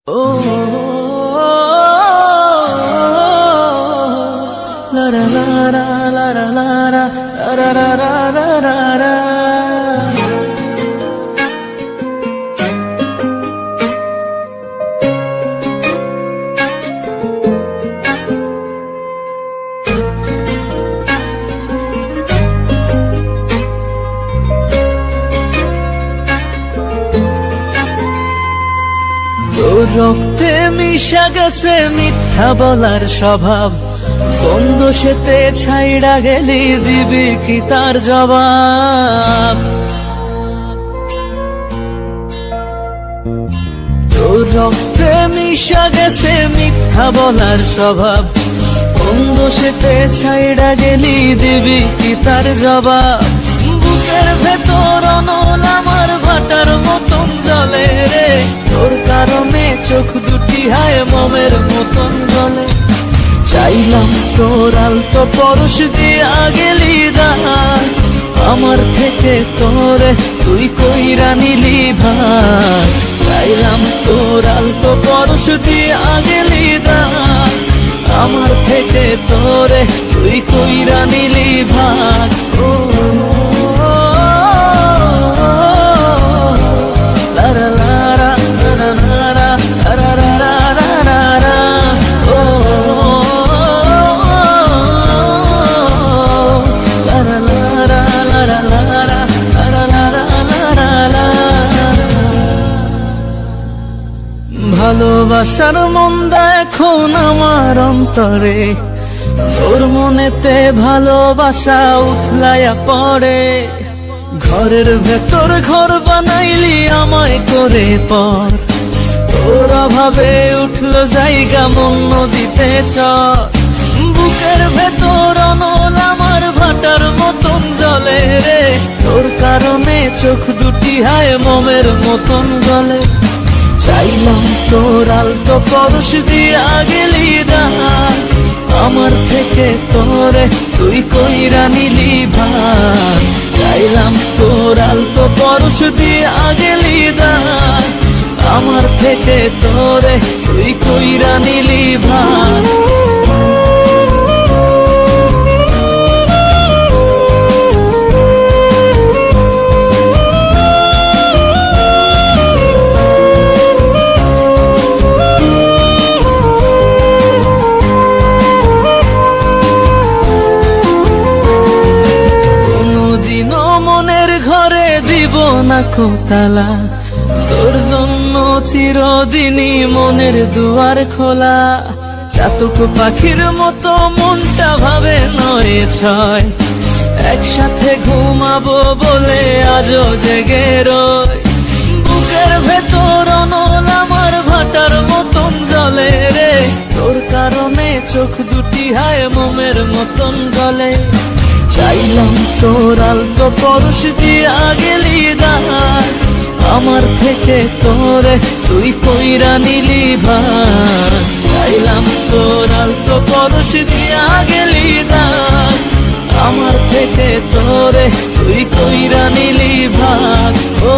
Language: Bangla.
La la la la la la la la la la la la la. তোর রক্তে মিশা গেছে মিথ্যা বলার স্বভাব, কোন দোষেতে ছাইড়া গেলি দিবি কি তার জবাব? তোর রক্তে মিশা গেছে মিথ্যা বলার স্বভাব, কোন দোষেতে ছাইড়া গেলি দিবি কি তার জবাব? বুকের ভেতর অনল আমার ভাটার মতন জ্বলে রে, তোর কারণে চোখ দুটি হায় মোমের মতন জ্বলে। চাইলাম তোর আলতো পরশ দিয়া গেলি দান, আমার থেকে তোরে তুই কইরা নিলি ভার। চাইলাম তোর আলতো পরশ দিয়া গেলি দান, আমার থেকে তোরে তুই কইরা নিলি ভার। ভালোবাসার মন্দা এখন আমার অন্তরে, তোর মনেতে ভালোবাসা উথলাইয়া পড়ে। ঘরের ভেতর ঘর বানাইলি আমায় করে পর, তোর অভাবে উঠলো জায়গা মন নদীতে চর। বুকের ভেতর অনল আমার ভাটার মতন জ্বলে রে, তোর কারণে চোখ দুটি হায় মোমের মতন গলে। চাইলাম তোর আলতো পরশ দিয়া গেলি দান, আমার থেকে তোরে তুই কইরা নিলি ভার। চাইলাম তোর আলতো পরশ দিয়া গেলি দান, আমার থেকে তোরে তুই কইরা নিলি ভার। দিব না কোতালা, তোর জন্য চিরদিনই মনের দুয়ার খোলা। চাতক পাখির মতো মনটা ভাবে নয় ছয়, একসাথে ঘুমাবো বলে আজও জেগে রই। বুকের ভেতর অনল আমার ভাটার মতন জ্বলে রে, তোর কারণে চোখ দুটি হায় মোমের মতন গলে। চাইলাম তোর আলতো পরশ দিয়া গেলি দান, আমার থেকে তোরে তুই কইরা নিলি ভার। চাইলাম তোর আলতো পরশ দিয়া গেলি দান, আমার থেকে তোরে তুই কইরা নিলি ভার। ও